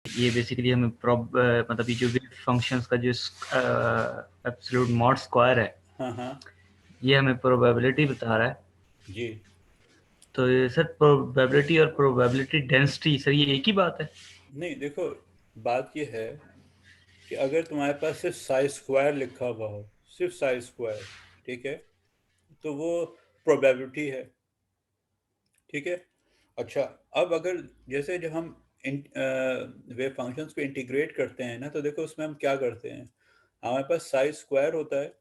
ये बेसिकली हमें मतलब ये जो वेव फंक्शंस का जो एब्सोल्यूट मॉड स्क्वायर है, हाँ हाँ ये हमें प्रोबेबिलिटी बता रहा है। जी। तो ये सर प्रोबेबिलिटी और प्रोबेबिलिटी डेंसिटी, सर ये एक ही बात है? नहीं देखो, बात ये है कि अगर तुम्हारे पास सिर्फ साई स्क्वायर लिखा हुआ हो, सिर्फ साई स्क्वायर, ठीक है, तो वो प्रोबेबिलिटी है, ठीक है। अच्छा, अब अगर जैसे जब हम वेव फंक्शंस को इंटीग्रेट करते हैं ना, तो देखो उसमें हम क्या करते हैं, हमारे पास साई स्क्वायर होता है,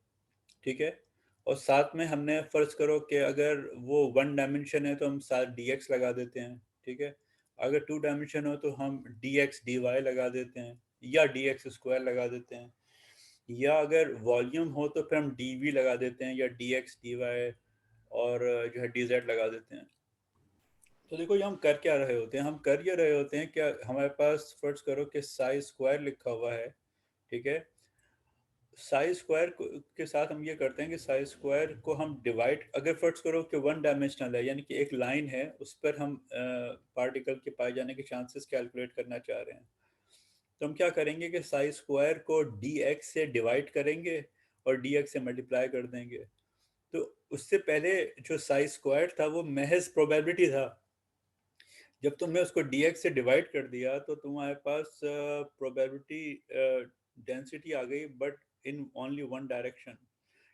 ठीक है, और साथ में हमने फर्ज करो कि अगर वो वन डायमेंशन है तो हम साथ dx लगा देते हैं, ठीक है। अगर टू डायमेंशन हो तो हम dx dy लगा देते हैं, या dx स्क्वायर लगा देते हैं, या अगर वॉल्यूम हो तो फिर हम dv लगा देते हैं, या dx dy और जो है dz लगा देते हैं। तो देखो ये हम कर क्या रहे होते हैं, हम कर ये रहे होते हैं, क्या हमारे पास फर्ज करो कि साई स्क्वायर लिखा हुआ है, ठीक है। साई स्क्वायर के साथ हम ये करते हैं कि साई स्क्वायर को हम डिवाइड, अगर फर्ज करो कि वन डायमेंशनल है, यानी कि एक लाइन है, उस पर हम पार्टिकल के पाए जाने के चांसेस कैलकुलेट करना चाह रहे हैं, तो हम क्या करेंगे कि साई स्क्वायर को dx से डिवाइड करेंगे और dx से मल्टीप्लाई कर देंगे। तो उससे पहले जो साई स्क्वायर था वो महज प्रोबेबिलिटी था, जब तुमने उसको dx से डिवाइड कर दिया तो तुम्हारे पास प्रोबेबिलिटी डेंसिटी आ गई, but in only one direction,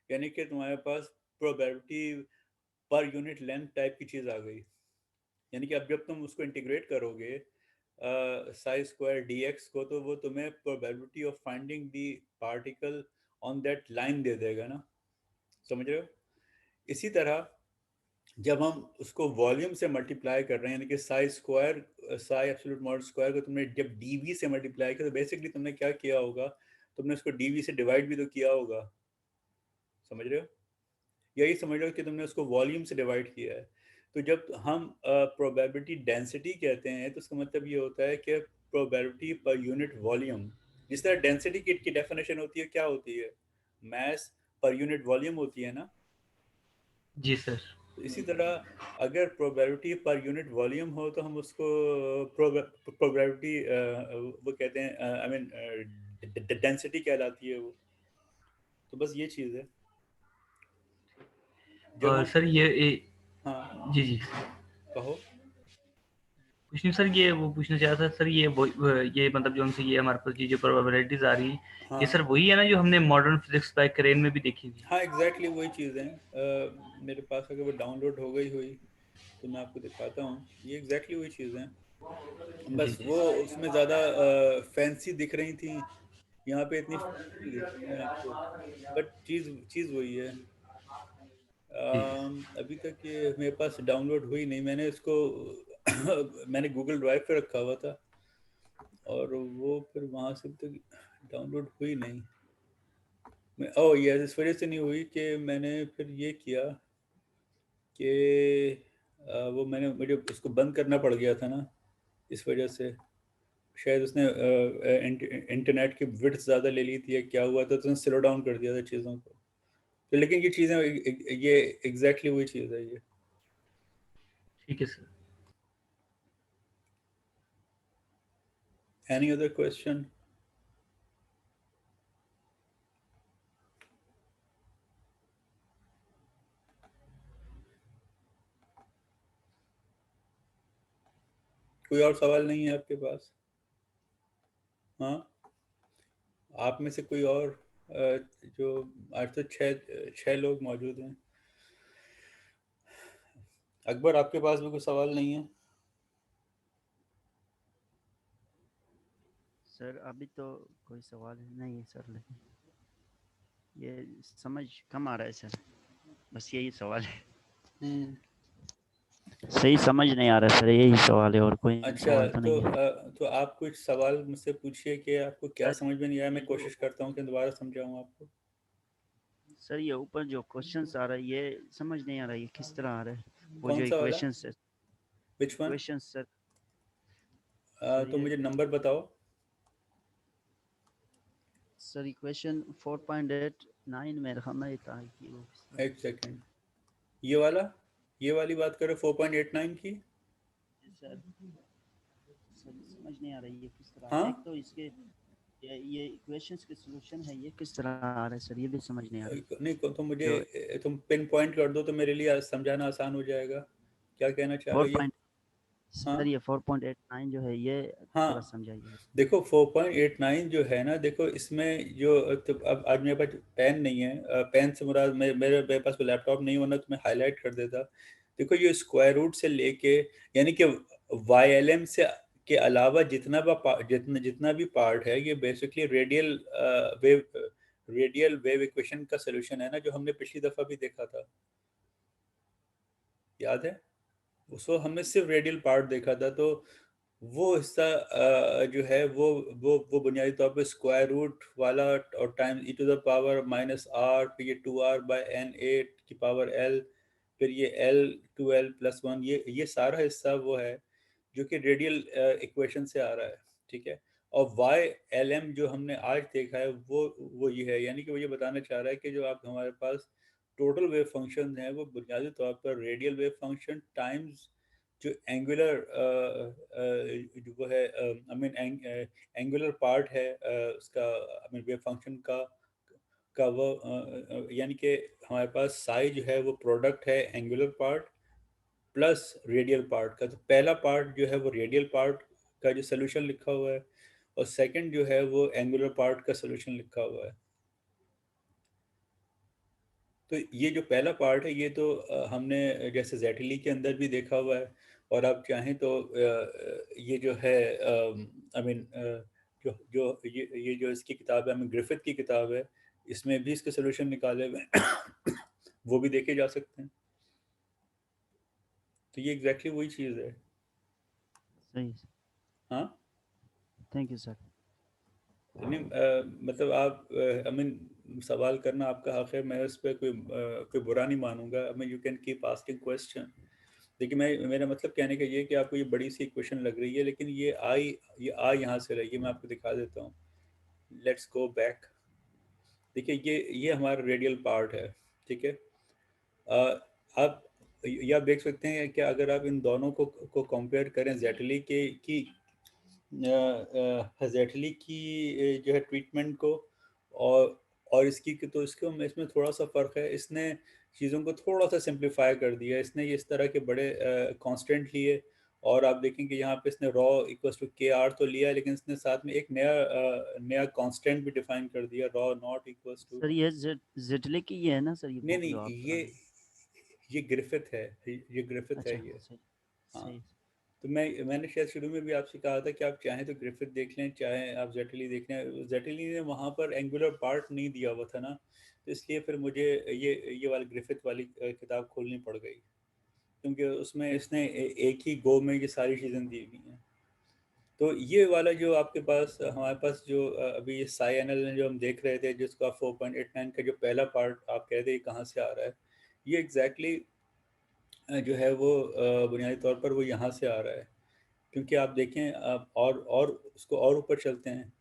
यानी कि तुम्हारे पास प्रोबेबिलिटी पर यूनिट लेंथ टाइप की चीज़ आ गई। यानी कि अब जब तुम उसको इंटीग्रेट करोगे साई स्क्वायर dx को, तो वो तुम्हें probability of finding the particle on that line दे देगा ना, समझ रहे हो। इसी तरह जब हम उसको वॉल्यूम से मल्टीप्लाई कर रहे हैं, यानी कि Sai square, Sai absolute mod square को तुमने जब डीवी से मल्टीप्लाई किया, तो बेसिकली तुमने क्या किया होगा, तुमने उसको डीवी से डिवाइड भी तो किया होगा, समझ रहे हो। यही समझ लो कि तुमने उसको वॉल्यूम से डिवाइड किया है। तो जब हम प्रोबेबिलिटी डेंसिटी कहते हैं तो उसका मतलब ये होता है कि प्रोबेबिलिटी पर यूनिट वॉल्यूम, जिस तरह डेंसिटी की डेफिनेशन होती है, क्या होती है, मास पर यूनिट वॉल्यूम होती है ना। जी सर। तो इसी तरह अगर प्रोबेबिलिटी पर यूनिट वॉल्यूम हो तो हम उसको प्रोबेबिलिटी वो कहते हैं, आई मीन डेंसिटी कहलाती है वो। तो बस ये चीज़ है जब और हम। सर हाँ जी जी, कहो। कुछ नहीं सर, ये वो पूछना चाह रहा था सर, ये मतलब जो हमसे ये हमारे पास ये जो प्रोबेबिलिटीज आ रही है, ये हाँ सर वही है ना जो हमने मॉडर्न फिजिक्स बाय करेन में भी देखी थी? हाँ एग्जैक्टली वही चीज़ है। मेरे पास अगर वो डाउनलोड हो गई हुई तो मैं आपको दिखाता हूँ, ये एग्जैक्टली वही चीज़ है। जी बस जी वो उसमें ज़्यादा फैंसी दिख रही थी, यहाँ पे इतनी fancy नहीं दिखती हैं आपको, बट चीज़ चीज़ वही है। जी। अभी तक ये मेरे पास डाउनलोड हुई नहीं, मैंने इसको मैंने गूगल ड्राइव पे रखा हुआ था और वो फिर वहाँ से अभी तक डाउनलोड हुई नहीं। मैं ओह यस, इस वजह से नहीं हुई कि मैंने फिर ये किया कि वो मैंने मुझे उसको बंद करना पड़ गया था ना, इस वजह से शायद उसने इंटरनेट की विड्थ ज़्यादा ले ली थी या क्या हुआ था, तो उसने स्लो डाउन कर दिया था चीज़ों को। तो लेकिन ये चीज़ें ये एग्जैक्टली वही चीज़ है ये। ठीक है सर। Any other question. कोई और सवाल नहीं है आपके पास? हाँ, आप में से कोई और जो आज तो छः छः लोग मौजूद हैं। अकबर, आपके पास भी कोई सवाल नहीं है? सर अभी तो कोई सवाल नहीं है सर, लेकिन ये समझ कम आ रहा है सर, बस यही सवाल है। सही समझ नहीं आ रहा सर, यही सवाल है, और कोई अच्छा, सवाल तो नहीं है। तो आप कुछ सवाल मुझसे पूछिए कि आपको क्या सर समझ में नहीं आया, मैं ये जो कोशिश करता हूँ कि दोबारा समझाऊँ आपको। सर ये ऊपर जो क्वेश्चंस आ रहा है ये समझ नहीं आ रहा है, ये किस तरह आ रहा है, वो कौन जो सा वाला? इक्वेशंस है। Which one? Equations sir. Sir तो ये मुझे नंबर बताओ। सर इक्वेशन 4.89 मेरे ख्याल में था कि वो किस तरह। एक सेकेंड, ये वाला, ये वाली बात करो 4.89 की। सर सर समझ नहीं आ रही है किस तरह। हाँ एक तो इसके ये इक्वेशंस के सॉल्यूशन है, ये किस तरह आ रहा है सर, ये भी समझ नहीं आ रहा। नहीं तुम मुझे जो तुम पिन पॉइंट कर दो तो मेरे लिए समझाना आसान हो जाएगा, क्या कहना चाह रहे 4 हो ये। पॉइंट हाँ सर, ये 4.89 जो है ये थोड़ा हाँ, समझाइए। देखो 4.89 जो है ना, देखो इसमें जो तो अब आज मेरे पास पेन नहीं है, पेन से मुराद मेरे पास कोई लैपटॉप नहीं होना तो मैं हाईलाइट कर देता। देखो ये स्क्वायर रूट से लेके, यानी कि YLM से के अलावा जितना भी पार्ट है, ये बेसिकली रेडियल वेव इक्वेशन का सोल्यूशन है ना, जो हमने पिछली दफा भी देखा था, याद है। उसको हमने सिर्फ रेडियल पार्ट देखा था, तो वो हिस्सा जो है वो बुनियादी तौर पे स्क्वायर रूट वाला और टाइम e⁻⁻r, फिर ये 2r/n8 फिर ये l2l+1, ये सारा हिस्सा वो है जो कि रेडियल इक्वेशन से आ रहा है, ठीक है। और YLM जो हमने आज देखा है वो ये है, यानी कि वो ये बताना चाह रहा है कि जो आप हमारे पास टोटल वेव फंक्शन है वो बुनियादी तौर पर रेडियल वेव फंक्शन टाइम्स जो एंगुलर वो है, आई मीन एंगुलर पार्ट है उसका, आई मीन वेव फंक्शन का वो यानी कि हमारे पास साई जो है वो प्रोडक्ट है angular part plus radial part का। तो पहला पार्ट जो है वो रेडियल पार्ट का जो सोल्यूशन लिखा हुआ है, और सेकंड जो है वो एंगुलर पार्ट का सोल्यूशन लिखा हुआ है। तो ये जो पहला पार्ट है ये तो हमने जैसे जेटिली के अंदर भी देखा हुआ है, और आप चाहें तो ये जो है आई मीन जो जो ये जो इसकी किताब है, आई मीन ग्रिफिथ की किताब है, इसमें भी इसके सोल्यूशन निकाले हुए हैं वो भी देखे जा सकते हैं। तो ये एग्जैक्टली वही चीज़ है। सही, हाँ, थैंक यू सर। नहीं मतलब आप आई मीन सवाल करना आपका हक है, मैं उस पर कोई बुरा नहीं मानूंगा। I mean you can keep asking question. देखिए मैं मेरा मतलब कहने का ये है कि आपको ये बड़ी सी क्वेश्चन लग रही है, लेकिन ये आ यहाँ से रही है, मैं आपको दिखा देता हूँ। Let's go back. देखिए ये हमारा रेडियल पार्ट है, ठीक है। आप ये आप देख सकते हैं कि अगर आप इन दोनों को कंपेयर करें जेटली के की जेटली की जो है ट्रीटमेंट को, और इसकी तो इसमें थोड़ा सा फ़र्क है। इसने चीज़ों को थोड़ा सा सिंप्लीफाई कर दिया, इसने ये इस तरह के बड़े कांस्टेंट लिए, और आप देखेंगे यहाँ पे इसने रॉ इक्वल्स टू के आर तो लिया, लेकिन इसने साथ में एक नया कांस्टेंट भी डिफाइन कर दिया, rho not equals to. Sir ये जेटले की ये है ना सर, ये नहीं बुक जो नहीं, आप पढ़ा रहे हैं? ये ग्रिफिथ है, ये ग्रिफिथ है अच्छा, ये। सही हाँ, सही। तो मैंने शायद शुरू में भी आपसे कहा था कि आप चाहें तो ग्रिफिथ देख लें, चाहें आप जेटली देख लें। जेटली ने वहाँ पर एंगुलर पार्ट नहीं दिया हुआ था ना, तो इसलिए फिर मुझे ये वाली ग्रिफिथ वाली किताब खोलनी पड़ गई, क्योंकि उसमें इसने एक ही गो में ये सारी चीज़ें दी हुई हैं। तो ये वाला जो आपके पास हमारे पास जो अभी ये साई एनल जो हम देख रहे थे, जिसको आप 4.89 का जो पहला पार्ट आप कह रहे थे कहाँ से आ रहा है, ये एग्जैक्टली जो है वो बुनियादी तौर पर वो यहाँ से आ रहा है। क्योंकि आप देखें आप और उसको और ऊपर चलते हैं,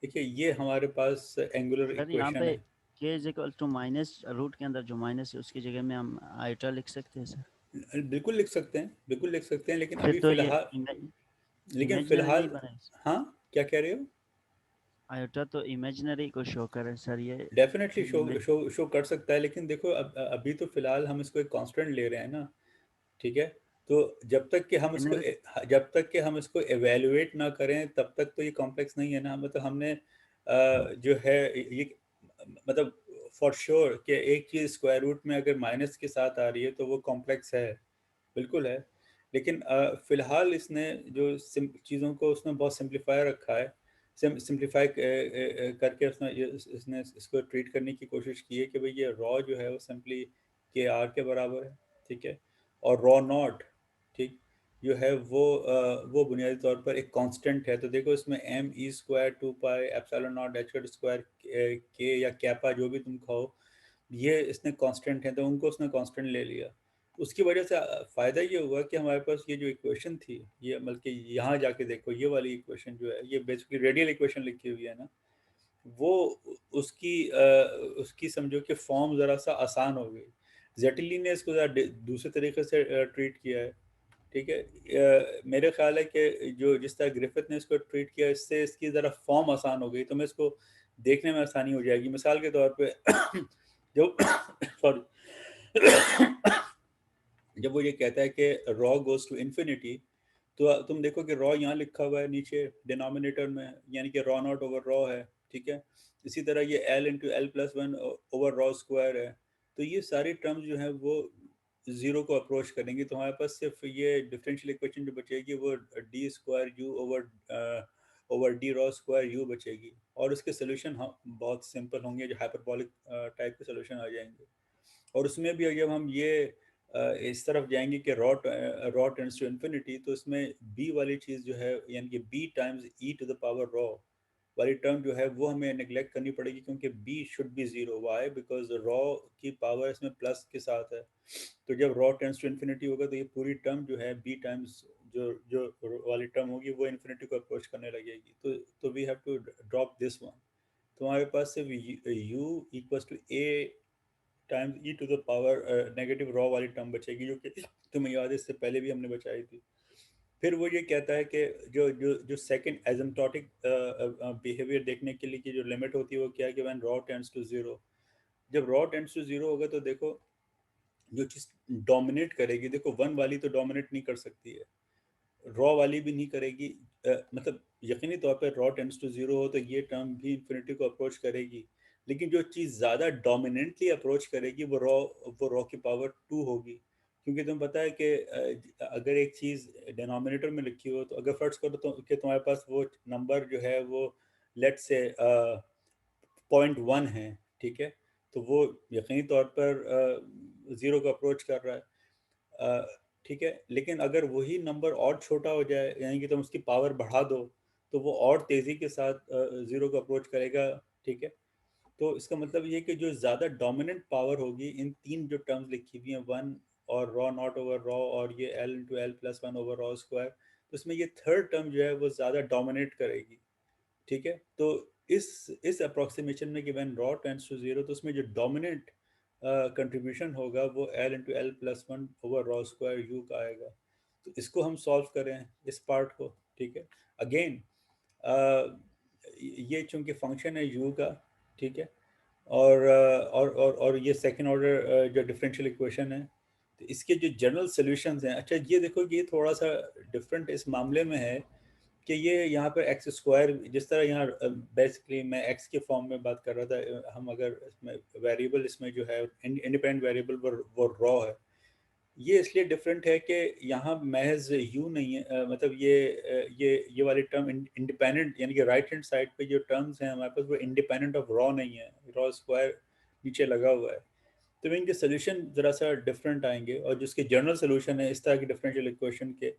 देखिए ये हमारे पास एंगुलर सर यहाँ इक्वेशन पे है। k is equal to minus root के अंदर जो माइनस है उसकी जगह में हम आयोटा लिख सकते हैं सर। बिल्कुल लिख सकते हैं, बिल्कुल लिख सकते हैं, लेकिन फिर अभी तो ये फिलहाल, इमेजिनरी नहीं बने। हाँ, क्या कह रहे हो। आयोटा तो इमेजिनरी को शो करे सर, ये definitely show image show show कर सकता है, लेकिन देखो अभी तो फिलहाल हम इसको एक कांस्टेंट ले रहे हैं ना, ठीक है। तो जब तक कि हम इसको एवेलुएट ना करें तब तक तो ये कॉम्प्लेक्स नहीं है ना। मतलब हमने जो है ये मतलब फॉर श्योर कि एक चीज़ स्क्वायर रूट में अगर माइनस के साथ आ रही है तो वो कॉम्प्लेक्स है, बिल्कुल है। लेकिन फिलहाल इसने जो चीज़ों को उसने बहुत सिंप्लीफाई रखा है, सिंप्लीफाई करके इसने इसको ट्रीट करने की कोशिश की है कि भाई ये रॉ जो है वो सिंपली के आर के बराबर है, ठीक है। और रॉ नॉट, ठीक, जो है वो बुनियादी तौर पर एक कांस्टेंट है। तो देखो इसमें m² 2 pi epsilon not h² के या कैपा जो भी तुम कहो, ये इसने कांस्टेंट है, तो उनको उसने कांस्टेंट ले लिया। उसकी वजह से फ़ायदा ये हुआ कि हमारे पास ये जो इक्वेशन थी, ये बल्कि यहाँ जाके देखो ये वाली इक्वेशन जो है ये बेसिकली रेडियल इक्वेशन लिखी हुई है ना, वो उसकी समझो कि फॉर्म ज़रा सा आसान हो गई। जेटली ने इसको ज़रा दूसरे तरीके से ट्रीट किया है, ठीक है। मेरे ख्याल है कि जो जिस तरह ग्रिफिथ ने इसको ट्रीट किया, इससे इसकी ज़रा फॉर्म आसान हो गई, तो मैं इसको देखने में आसानी हो जाएगी। मिसाल के तौर पे जब सॉरी जब वो ये कहता है कि रॉ गोज़ टू इन्फिनिटी, तो तुम देखो कि रॉ यहाँ लिखा हुआ है नीचे डिनोमिनेटर में, यानी कि रॉ नॉट ओवर रॉ है, ठीक है। इसी तरह ये L into L plus one over rho square है। तो ये सारी टर्म्स जो है वो ज़ीरो को अप्रोच करेंगी, तो हमारे पास सिर्फ ये डिफरेंशियल इक्वेशन जो बचेगी वो D square you over D raw square you बचेगी, और उसके सोल्यूशन बहुत सिंपल होंगे, जो हाइपरबॉलिक टाइप के सोल्यूशन आ जाएंगे। और उसमें भी जब हम ये इस तरफ जाएंगे कि रॉ टेंड्स टू इन्फिनिटी, तो इसमें बी वाली चीज़ जो है, यानी कि B times E to the power rho वाली टर्म जो है वो हमें नेग्लेक्ट करनी पड़ेगी, क्योंकि B should be zero. Why? Because rho की पावर इसमें प्लस के साथ है। तो जब रॉ टेंड्स टू इन्फिनिटी होगा तो ये पूरी टर्म जो है बी टाइम्स जो जो वाली टर्म होगी वो इन्फिनिटी को अप्रोच करने लगेगी। तो we have to drop this one. तो हमारे पास सिर्फ u equals to a times E to the power negative rho वाली टर्म बचेगी, जो कि तुम्हें याद है इससे पहले भी हमने बचाई थी। फिर वो ये कहता है कि जो जो जो सेकंड एसिम्प्टोटिक बिहेवियर देखने के लिए की जो लिमिट होती है वो क्या है कि when rho tends to zero. जब रॉ टेंड्स टू जीरो होगा तो देखो जो चीज़ डोमिनेट करेगी, देखो वन वाली तो डोमिनेट नहीं कर सकती है, रॉ वाली भी नहीं करेगी। मतलब यकीनी तौर पे रॉ टेंड्स टू जीरो हो तो ये टर्म भी इन्फिनिटी को अप्रोच करेगी, लेकिन जो चीज़ ज़्यादा डोमिनेंटली अप्रोच करेगी वो रॉ की पावर टू होगी। क्योंकि तुम्हें पता है कि अगर एक चीज़ डिनोमिनेटर में लिखी हो, तो अगर फर्ज करो तो कि तुम्हारे पास वो नंबर जो है वो लेट से 0.1 है, ठीक है, तो वो यकीनी तौर पर ज़ीरो को अप्रोच कर रहा है। ठीक है, लेकिन अगर वही नंबर और छोटा हो जाए, यानी कि तुम उसकी पावर बढ़ा दो, तो वो और तेज़ी के साथ ज़ीरो को अप्रोच करेगा, ठीक है। तो इसका मतलब ये है कि जो ज़्यादा डोमिनेंट पावर होगी इन तीन जो टर्म्स लिखी हुई हैं, वन और रॉ नॉट ओवर रॉ और ये L into L plus one over rho square, तो इसमें ये थर्ड टर्म जो है वो ज़्यादा डोमिनेट करेगी, ठीक है। तो इस अप्रोक्सीमेशन में कि when rho tends to zero, तो उसमें जो डोमिनेंट कंट्रीब्यूशन होगा वो L into L plus one over rho square U का आएगा। तो इसको हम सॉल्व करें इस पार्ट को, ठीक है। अगेन ये चूंकि फंक्शन है यू का, ठीक है, और ये सेकेंड ऑर्डर जो डिफरेंशियल इक्वेशन है, तो इसके जो जनरल सोल्यूशंस हैं, अच्छा ये देखो ये थोड़ा सा डिफरेंट इस मामले में है कि ये यहाँ पर एक्स स्क्वायर, जिस तरह यहाँ बेसिकली मैं एक्स के फॉर्म में बात कर रहा था, हम अगर इसमें वेरिएबल इसमें जो है इंडिपेंडेंट वेरिएबल वो रॉ है। ये इसलिए डिफरेंट है कि यहाँ महज यू नहीं है, मतलब ये वाली टर्म इंडिपेंडेंट, यानी कि राइट हैंड साइड पे जो टर्म्स हैं हमारे पास वो इंडिपेंडेंट ऑफ रॉ नहीं है, रॉ स्क्वायर नीचे लगा हुआ है। तो इनके सोल्यूशन ज़रा सा डिफरेंट आएंगे, और जिसके जनरल सोल्यूशन है इस तरह की डिफरेंशियल इक्वेशन के,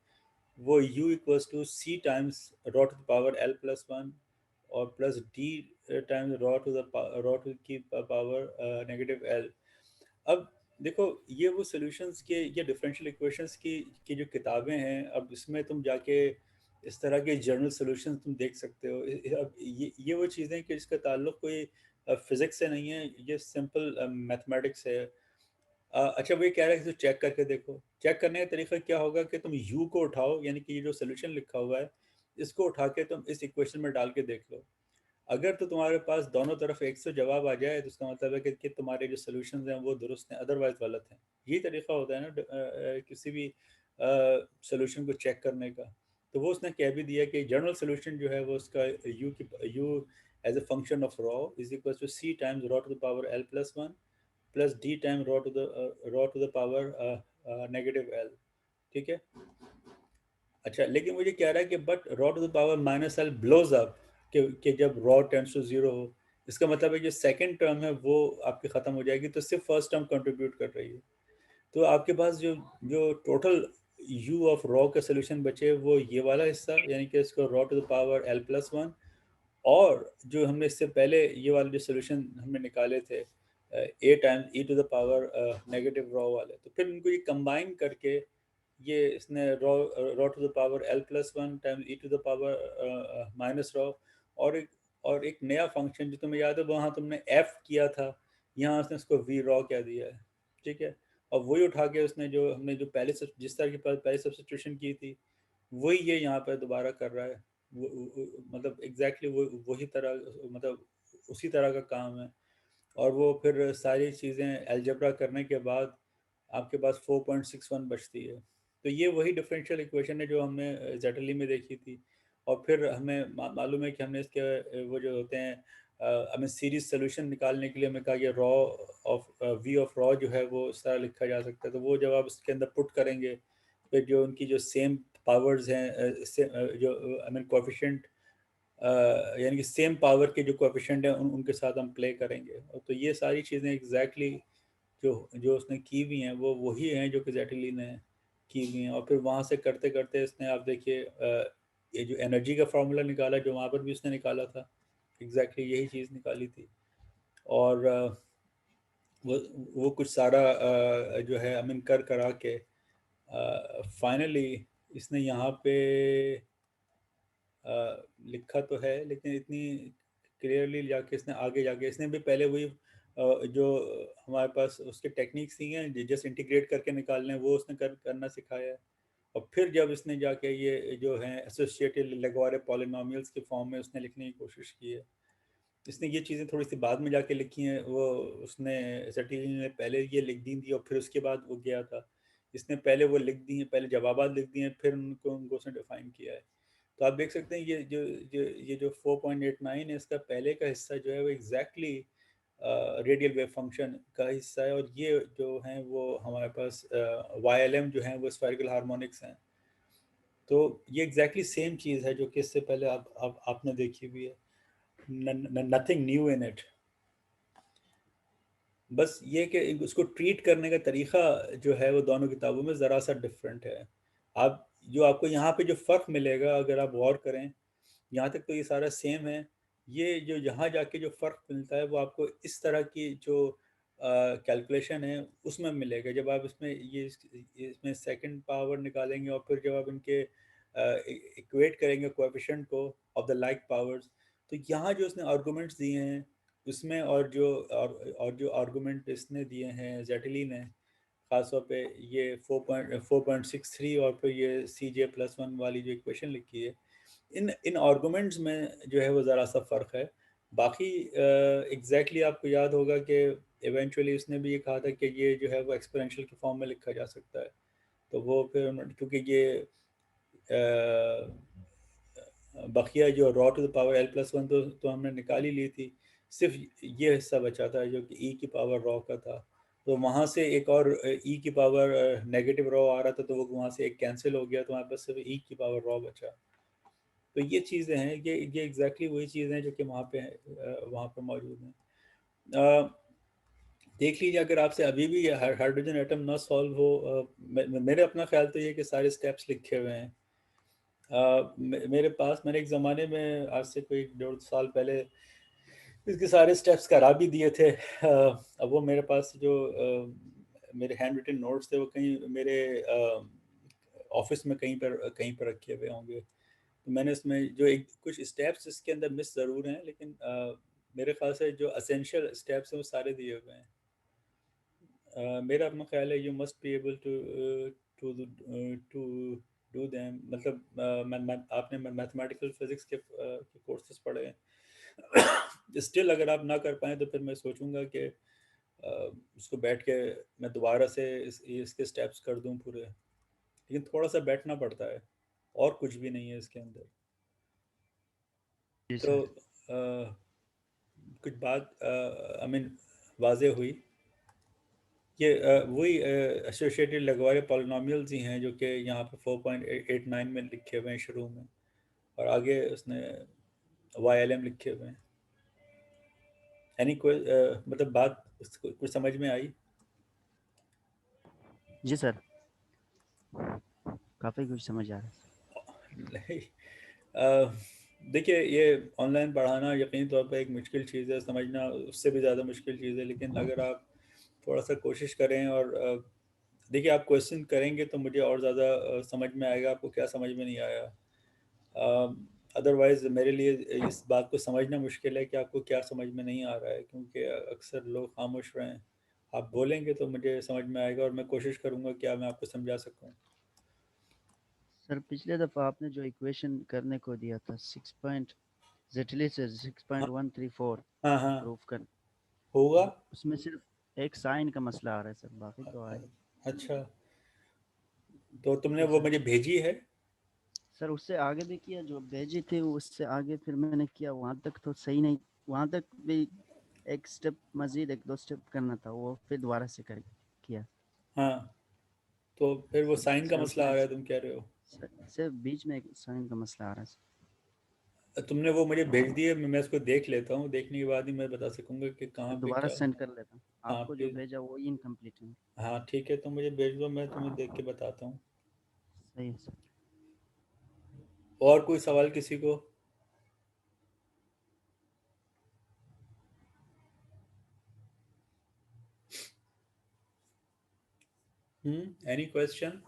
वो u equals to C times rho to the power l plus one और plus d times rho to की पावर नेगेटिव l। अब देखो ये वो सॉल्यूशंस के, ये डिफरेंशियल इक्वेशंस की जो किताबें हैं, अब इसमें तुम जाके इस तरह के जर्नल सॉल्यूशंस तुम देख सकते हो। अब ये वो चीज़ें कि जिसका ताल्लुक कोई फिज़िक्स से नहीं है, ये सिंपल मैथमेटिक्स है। अच्छा वो ये कह रहा है कि चेक करके देखो। चेक करने का तरीका क्या होगा कि तुम u को उठाओ, यानी कि ये जो सोल्यूशन लिखा हुआ है इसको उठा के तुम इस इक्वेशन में डाल के देख लो। अगर तो तुम्हारे पास दोनों तरफ एक से जवाब आ जाए तो उसका मतलब है कि तुम्हारे जो सोल्यूशंस हैं वो दुरुस्त हैं, अदरवाइज गलत हैं। यही तरीका होता है ना किसी भी सोल्यूशन को चेक करने का। तो वो उसने कह भी दिया कि जनरल सोल्यूशन जो है वो उसका u as a function of rho is equal to C times rho to the power l plus one plus D time rho to the power negative L, ठीक है। अच्छा लेकिन मुझे कह रहा है कि but rho to the power minus L blows up, कि जब रॉ टेंड्स टू जीरो हो, इसका मतलब है जो सेकंड टर्म है वो आपकी ख़त्म हो जाएगी, तो सिर्फ फर्स्ट टर्म कंट्रीब्यूट कर रही है। तो आपके पास जो जो टोटल u ऑफ रॉ का सोल्यूशन बचे वो ये वाला हिस्सा, यानी कि इसको rho to the power l plus one, और जो हमने इससे पहले ये वाले जो सोल्यूशन हमने निकाले थे a times e to the power negative rho वाले, तो फिर इनको ये कंबाइन करके ये इसने rho to the power l plus one times e to the power minus rho, और एक नया फंक्शन जो तुम्हें याद है वहाँ तुमने f किया था, यहाँ उसने इसको v रॉ क्या दिया है, ठीक है। और वही उठा के उसने जो हमने जो पहले जिस तरह की पहले सब्स्टिट्यूशन की थी वही ये यहाँ पर दोबारा कर रहा है। मतलब एग्जैक्टली वही तरह, मतलब उसी तरह का काम है। और वो फिर सारी चीज़ें अलजेब्रा करने के बाद आपके पास 4.61 बचती है। तो ये वही डिफरेंशियल इक्वेशन है जो हमने जेटली में देखी थी। और फिर हमें मालूम है कि हमने इसके वो जो होते हैं हमें सीरीज सोल्यूशन निकालने के लिए हमें कहा कि rho of V of rho जो है वो इस तरह लिखा जा सकता है। तो वो जब आप इसके अंदर पुट करेंगे फिर जो उनकी जो सेम पावर्स हैं जो आई मीन कोएफिशिएंट यानी कि सेम पावर के जो कोएफिशिएंट हैं उनके साथ हम प्ले करेंगे। और तो ये सारी चीज़ें एग्जैक्टली जो जो उसने की हुई हैं वो वही हैं जो कि जेटली ने की हुई हैं। और फिर वहाँ से करते करते इसने आप देखिए ये जो एनर्जी का फार्मूला निकाला जो वहाँ पर भी उसने निकाला था, एग्जैक्टली यही चीज़ निकाली थी। और वो कुछ सारा जो है आई मीन कर करा के फाइनली इसने यहाँ पे लिखा तो है, लेकिन इतनी क्लियरली जाके इसने आगे जाके इसने भी पहले वही जो हमारे पास उसके टेक्निक्स ही हैं जस्ट इंटीग्रेट करके निकालने वो उसने करना सिखाया है। और फिर जब इसने जाके ये जो है एसोसिएटेड लेग्वारे पॉलिनोमियल्स के फॉर्म में उसने लिखने की कोशिश की है। इसने ये चीज़ें थोड़ी सी बाद में जाके लिखी हैं। वो उसने सेटिल ने पहले ये लिख दी थी और फिर उसके बाद वो गया था। इसने पहले वो लिख दी हैं, पहले जवाबात लिख दिए हैं, फिर उनको उसने डिफाइन किया है। तो आप देख सकते हैं ये जो 4.89 है इसका पहले का हिस्सा जो है वो एग्जैक्टली रेडियल वेव फंक्शन का हिस्सा है। और ये जो हैं वो हमारे पास YLM जो हैं वो स्फेरिकल हार्मोनिक्स हैं। तो ये एग्जैक्टली सेम चीज़ है जो कि इससे पहले आपने देखी हुई है। Nothing new in it. बस ये कि उसको ट्रीट करने का तरीका जो है वो दोनों किताबों में ज़रा सा डिफरेंट है। आप जो आपको यहाँ पे जो फ़र्क मिलेगा अगर आप गौर करें, यहाँ तक तो ये सारा सेम है। ये जो यहाँ जाके जो फ़र्क मिलता है वो आपको इस तरह की जो कैलकुलेशन है उसमें मिलेगा। जब आप इसमें इसमें सेकंड पावर निकालेंगे और फिर जब आप इनके इक्वेट करेंगे कोएफिशिएंट को ऑफ द लाइक पावर्स, तो यहाँ जो उसने आर्गूमेंट्स दिए हैं उसमें और जो आर्गूमेंट इसने दिए हैं जेटली ने खासतौर पे ये 4.63 और फिर ये CJ+1 वाली जो इक्वेशन लिखी है, इन इन आर्गूमेंट्स में जो है वो ज़रा सा फ़र्क है। बाकी एग्जैक्टली आपको याद होगा कि इवेंचुअली उसने भी ये कहा था कि ये जो है वो एक्सपोनेंशियल के फॉर्म में लिखा जा सकता है। तो वो फिर क्योंकि ये बकिया जो raw to the power l+1 तो हमने निकाल ही ली थी। सिर्फ ये हिस्सा बचा था जो कि e की पावर रॉ का था। तो वहाँ से एक और e की पावर नेगेटिव रॉ आ रहा था तो वो वहाँ से एक कैंसिल हो गया तो हमारे पास सिर्फ e की पावर रॉ बचा। तो ये चीज़ें हैं, ये एग्जैक्टली वही चीज़ें हैं जो कि वहाँ पे मौजूद हैं। देख लीजिए अगर आपसे अभी भी हाइड्रोजन एटम ना सॉल्व हो, मेरे अपना ख्याल तो ये कि सारे स्टेप्स लिखे हुए हैं। मेरे पास मैंने एक ज़माने में आज से कोई 1.5 साल पहले इसके सारे स्टेप्स करा भी दिए थे। अब वो मेरे पास जो मेरे हैंड रिटन नोट्स थे वो कहीं मेरे ऑफिस में कहीं पर रखे हुए होंगे। तो मैंने इसमें जो एक कुछ स्टेप्स इसके अंदर मिस ज़रूर हैं, लेकिन मेरे ख्याल से जो असेंशियल स्टेप्स हैं वो सारे दिए हुए हैं। मेरा अपना ख्याल है you must be able to to do them. मतलब आपने मैथमेटिकल फिजिक्स के कोर्सेज पढ़े हैं। स्टिल अगर आप ना कर पाएँ तो फिर मैं सोचूंगा कि उसको बैठ के मैं दोबारा से इसके स्टेप्स कर दूं पूरे। लेकिन थोड़ा सा बैठना पड़ता है और कुछ भी नहीं है इसके अंदर। जी तो सर। कुछ बात आई मीन वाज़े हुई। ये वही एसोसिएटेड लगवारे पॉलिनोमियल्स ही हैं जो कि यहाँ पे 4.89 में लिखे हुए हैं शुरू में, और आगे उसने YLM लिखे हुए हैं। यानी कोई मतलब बात कुछ समझ में आई? जी सर, काफ़ी कुछ समझ आ रहा है। नहीं, देखिए ये ऑनलाइन पढ़ाना यकीनी तौर पर एक मुश्किल चीज़ है, समझना उससे भी ज़्यादा मुश्किल चीज़ है। लेकिन अगर आप थोड़ा सा कोशिश करें और देखिए आप क्वेश्चन करेंगे तो मुझे और ज़्यादा समझ में आएगा आपको क्या समझ में नहीं आया। अदरवाइज़ मेरे लिए इस बात को समझना मुश्किल है कि आपको क्या समझ में नहीं आ रहा है, क्योंकि अक्सर लोग खामोश रहें आप बोलेंगे तो मुझे समझ में आएगा और मैं कोशिश करूँगा कि मैं आपको समझा सकूँ। सर पिछले दफ़ा आपने जो इक्वेशन करने को दिया था 6 पॉइंट जेटली से हाँ 6.134 हाँ हाँ प्रूफ कर, होगा। उसमें सिर्फ एक साइन का मसला आ रहा है सर, बाकी तो आए। अच्छा, तो तुमने जी वो सर। मुझे भेजी है? सर उससे आगे भी किया, जो भेजी थी उससे आगे फिर मैंने किया, वहाँ तक तो सही नहीं, वहाँ तक भी एक स्टेप मजीद, एक दो स्टेप करना था, वो फिर दोबारा से कर किया। हाँ, तो फिर वो साइन का सर मसला उसमें आ रहा है तुम कह रहे हो? सिर्फ बीच में एक साइन का मसला आ रहा है। तुमने वो मुझे भेज दिए, मैं उसको देख लेता हूँ, देखने के बाद ही मैं बता सकूंगा कि कहाँ सर पे दोबारा क्या। सेंड कर लेता हूँ, हाँ आपको जो प्लीज़। भेजा वो इनकम्प्लीट है। हाँ ठीक है, तुम मुझे भेज दो, मैं तुम्हें देख के बताता हूँ। सही है सर। और कोई सवाल किसी को? Any question?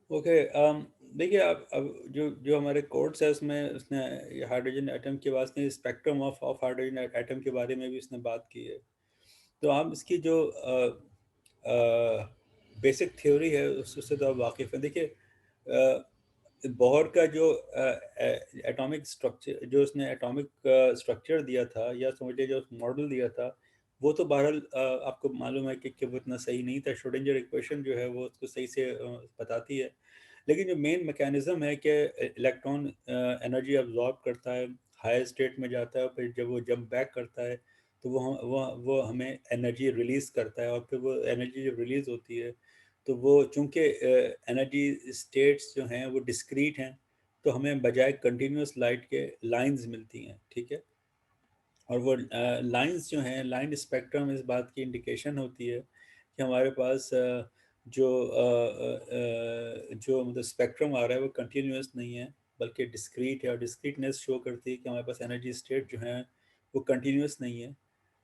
ओके, देखिए, अब जो जो हमारे कोर्स है उसमें उसने हाइड्रोजन एटम के वास्ते स्पेक्ट्रम ऑफ हाइड्रोजन एटम के बारे में भी उसने बात की है। तो आप इसकी जो बेसिक थ्योरी है उससे तो आप वाकिफ़ हैं। देखिए, बोहर का जो एटॉमिक स्ट्रक्चर, जो उसने एटॉमिक स्ट्रक्चर दिया था, या समझिए जो मॉडल दिया था, वो तो बहरहाल आपको मालूम है कि वो इतना सही नहीं था। श्रोडिंगर इक्वेशन जो है वो उसको सही से बताती है, लेकिन जो मेन मैकेनिज्म है कि इलेक्ट्रॉन एनर्जी अब्जॉर्ब करता है, हायर स्टेट में जाता है, और फिर जब वो जंप बैक करता है तो वो हमें एनर्जी रिलीज़ करता है, और फिर वो एनर्जी जब रिलीज़ होती है तो वो चूँकि एनर्जी स्टेट्स जो हैं वो डिस्क्रीट हैं, तो हमें बजाय कंटिन्यूस लाइट के लाइंस मिलती हैं, ठीक है। और वो लाइंस जो हैं, लाइन स्पेक्ट्रम इस बात की इंडिकेशन होती है कि हमारे पास जो मतलब स्पेक्ट्रम आ रहा है वो कंटिन्यूस नहीं है, बल्कि डिस्क्रीट है, और डिस्क्रीटनेस शो करती है कि हमारे पास एनर्जी स्टेट जो है वो कंटिन्यूस नहीं है,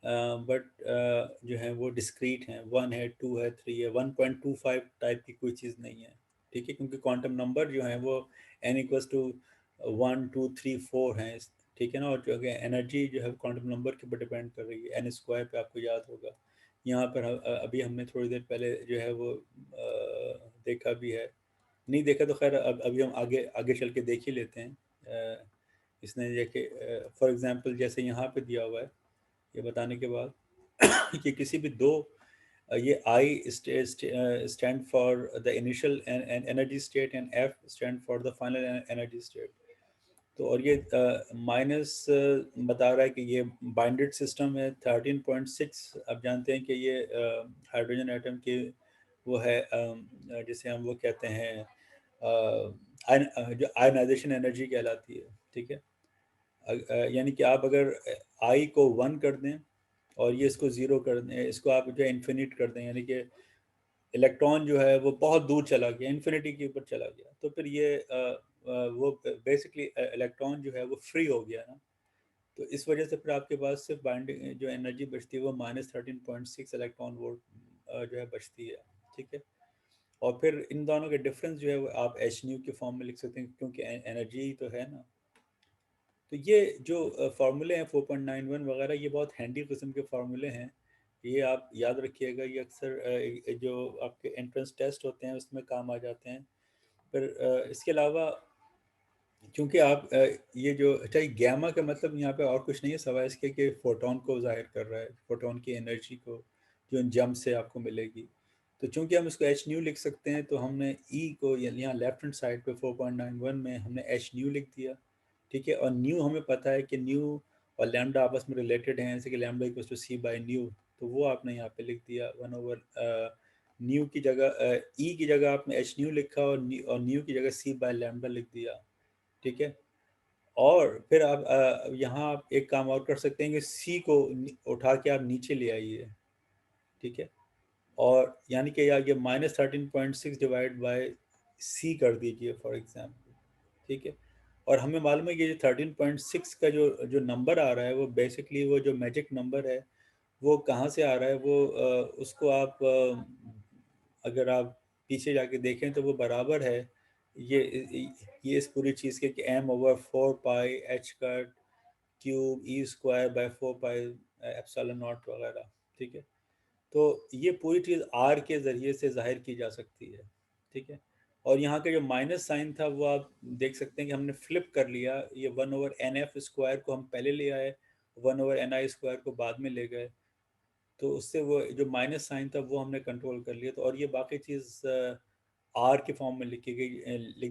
बट जो है वो डिस्क्रीट हैं, 1 है, 2 है, 3 है, 1.25 टाइप की कोई चीज़ नहीं है, ठीक है, क्योंकि क्वांटम नंबर जो है वो n इक्वल्स टू 1 2 3 4 हैं, ठीक है ना। और जो है एनर्जी जो है क्वांटम नंबर के ऊपर डिपेंड कर रही है, n स्क्वायर पे, आपको याद होगा। यहाँ पर अभी हमने थोड़ी देर पहले जो है वो देखा भी है, नहीं देखा तो खैर अब अभी हम आगे आगे चल के देख ही लेते हैं। इसने देखे, फॉर एग्जांपल जैसे यहाँ पे दिया हुआ है, ये बताने के बाद कि किसी भी दो, ये I stand for the initial energy state and F stand for the final energy state. तो और ये माइनस बता रहा है कि ये बाइंडेड सिस्टम है 13.6। आप जानते हैं कि ये हाइड्रोजन एटम की वो है, जिसे हम वो कहते हैं जो आयनाइजेशन एनर्जी कहलाती है, ठीक है। यानी कि आप अगर आई को 1 कर दें और ये इसको 0 कर दें, इसको आप जो है इन्फिनिट कर दें, यानी कि इलेक्ट्रॉन जो है वो बहुत दूर चला गया, इन्फिनिटी के ऊपर चला गया, तो फिर ये वो बेसिकली इलेक्ट्रॉन जो है वो फ्री हो गया ना। तो इस वजह से फिर आपके पास सिर्फ बाइंडिंग जो एनर्जी बचती है वो -13.6 इलेक्ट्रॉन वोल्ट जो है बचती है, ठीक है। और फिर इन दोनों के डिफरेंस जो है वो आप एच न्यू के फॉर्म में लिख सकते हैं, क्योंकि एनर्जी तो है ना। तो ये जो फार्मूले हैं 4.91 वगैरह, ये बहुत हैंडी किस्म के फार्मूले हैं, ये आप याद रखिएगा। ये अक्सर जो आपके एंट्रेंस टेस्ट होते हैं उसमें काम आ जाते हैं। फिर इसके अलावा क्योंकि आप ये जो, अच्छा, ये गैमा का मतलब यहाँ पे और कुछ नहीं है सवाए इसके कि फोटोन को जाहिर कर रहा है, फोटोन की एनर्जी को जो जंप से आपको मिलेगी। तो चूंकि हम इसको एच न्यू लिख सकते हैं, तो हमने ई को यहाँ लेफ्ट हैंड साइड पे 4.91 में हमने एच न्यू लिख दिया, ठीक है। और न्यू हमें पता है कि न्यू और लैम्डा आपस में रिलेटेड हैं, जैसे कि lambda equals to C by nu, तो वो आपने यहाँ पे लिख दिया 1/, न्यू की जगह ई की जगह आपने एच न्यू लिखा, और न्यू की जगह सी बाई लैम्डा लिख दिया, ठीक है। और फिर आप यहाँ आप एक काम और कर सकते हैं कि सी को उठा के आप नीचे ले आइए, ठीक है। और यानी कि ये -13.6 डिवाइड बाय सी कर दीजिए फॉर एग्जांपल, ठीक है। और हमें मालूम है कि जो 13.6 का जो जो नंबर आ रहा है वो बेसिकली वो जो मैजिक नंबर है, वो कहाँ से आ रहा है, वो उसको आप अगर आप पीछे जाके देखें तो वो बराबर है ये इस पूरी चीज़ के कि m/4π h cube e square by 4π epsilon naught वगैरह, ठीक है। तो ये पूरी चीज़ आर के ज़रिए से ज़ाहिर की जा सकती है, ठीक है। और यहाँ का जो माइनस साइन था वो आप देख सकते हैं कि हमने फ्लिप कर लिया, ये 1/nf² को हम पहले ले आए, 1/ni² को बाद में ले गए, तो उससे वो जो माइनस साइन था वो हमने कंट्रोल कर लिया। तो और ये बाकी चीज़ आर के फॉर्म में लिख